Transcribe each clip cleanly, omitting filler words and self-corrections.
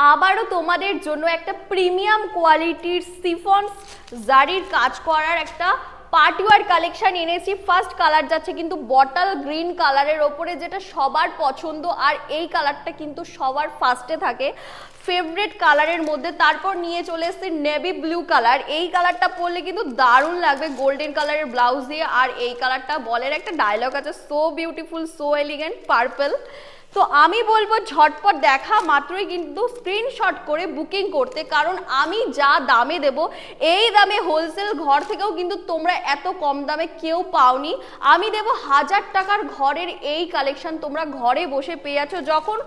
আবারও তোমাদের জন্য একটা প্রিমিয়াম কোয়ালিটির সিফন জারির কাজ করার একটা পার্টিওয়ার কালেকশন এনেছি। ফার্স্ট কালার যাচ্ছে কিন্তু বটল গ্রিন কালারের ওপরে, যেটা সবার পছন্দ, আর এই কালারটা কিন্তু সবার ফার্স্টে থাকে ফেভারিট কালারের মধ্যে। তারপর নিয়ে চলে এসেছি নেভি ব্লু কালার। এই কালারটা পরলে কিন্তু দারুণ লাগবে গোল্ডেন কালারের ব্লাউজ দিয়ে। আর এই কালারটা বলের একটা ডায়লগ আছে, so beautiful, so elegant, purple. তো আমি বলবো ঝটপট দেখা মাত্রই কিন্তু স্ক্রিনশট করে বুকিং করতে, কারণ আমি যা দামে দেব এই দামে হোলসেল ঘর থেকেও কিন্তু তোমরা এত কম দামে কেউ পাওনি। আমি দেব 1000 টাকার ঘরের এই কালেকশন তোমরা ঘরে বসে পেয়ে যাচ্ছ। যখন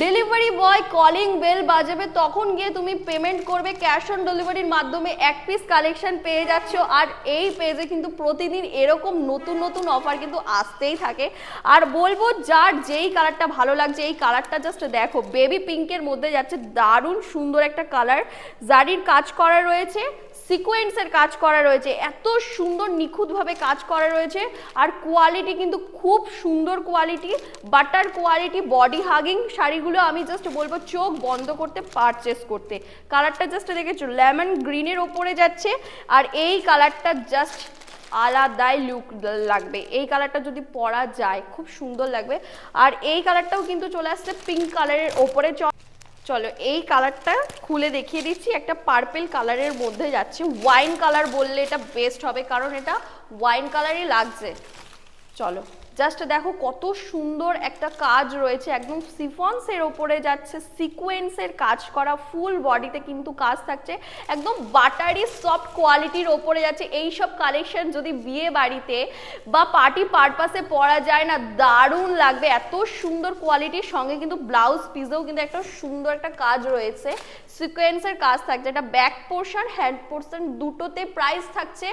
ডেলিভারি বয় কলিং বেল বাজাবে তখন গিয়ে তুমি পেমেন্ট করবে ক্যাশ অন ডেলিভারির মাধ্যমে, এক পিস কালেকশন পেয়ে যাচ্ছ। আর এই পেজে কিন্তু প্রতিদিন এরকম নতুন নতুন অফার কিন্তু আসতেই থাকে। আর বলবো যার যেই কালারটা ভালো লাগছে, এই কালারটা জাস্ট দেখো, বেবি পিঙ্কের মধ্যে যাচ্ছে, দারুণ সুন্দর একটা কালার। জারির কাজ করা রয়েছে, সিকোয়েন্সের কাজ করা রয়েছে, এত সুন্দর নিখুঁতভাবে কাজ করা রয়েছে। আর কোয়ালিটি কিন্তু খুব সুন্দর quality, butter quality, body hugging শাড়িগুলো। আমি জাস্ট বলবো চোখ বন্ধ করতে পারচেস করতে। কালারটা জাস্ট দেখেছো, লেমন গ্রিনের ওপরে যাচ্ছে, আর এই কালারটা জাস্ট আলাদাই লুক লাগবে। এই কালারটা যদি পরা যায় খুব সুন্দর লাগবে। আর এই কালারটাও কিন্তু চলে আসছে পিঙ্ক কালারের ওপরে। চলো এই কালারটা খুলে দেখিয়ে দিচ্ছি, একটা পার্পল কালারের মধ্যে যাচ্ছে। ওয়াইন কালার বললে এটা বেস্ট হবে, কারণ এটা ওয়াইন কালারই লাগছে। চলো জাস্ট দেখো কত সুন্দর একটা কাজ রয়েছে, একদম সিফন্সের ওপরে যাচ্ছে, সিকোয়েন্সের কাজ করা, ফুল বডিতে কিন্তু কাজ থাকছে, একদম বাটারি সফট কোয়ালিটির ওপরে যাচ্ছে। এই সব কালেকশন যদি বিয়ে বাড়িতে বা পার্টি পারপাসে পরা যায় না, দারুণ লাগবে। এত সুন্দর কোয়ালিটির সঙ্গে কিন্তু ব্লাউজ পিসেও কিন্তু একটা সুন্দর একটা কাজ রয়েছে, সিকোয়েন্সের কাজ থাকছে। এটা ব্যাক পোর্শন, হ্যান্ড পোর্শন দুটোতে প্রাইস থাকছে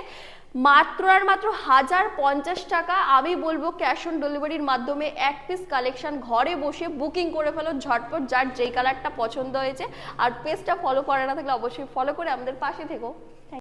মাত্র আর মাত্র 1050 টাকা। আমি বলবো ক্যাশ অন ডেলিভারির মাধ্যমে এক পিস কালেকশন ঘরে বসে বুকিং করে ফেলো ঝটপট, যার যেই কালারটা পছন্দ হয়েছে। আর পেজটা ফলো করে না থাকলে অবশ্যই ফলো করে আমাদের পাশে থেকো।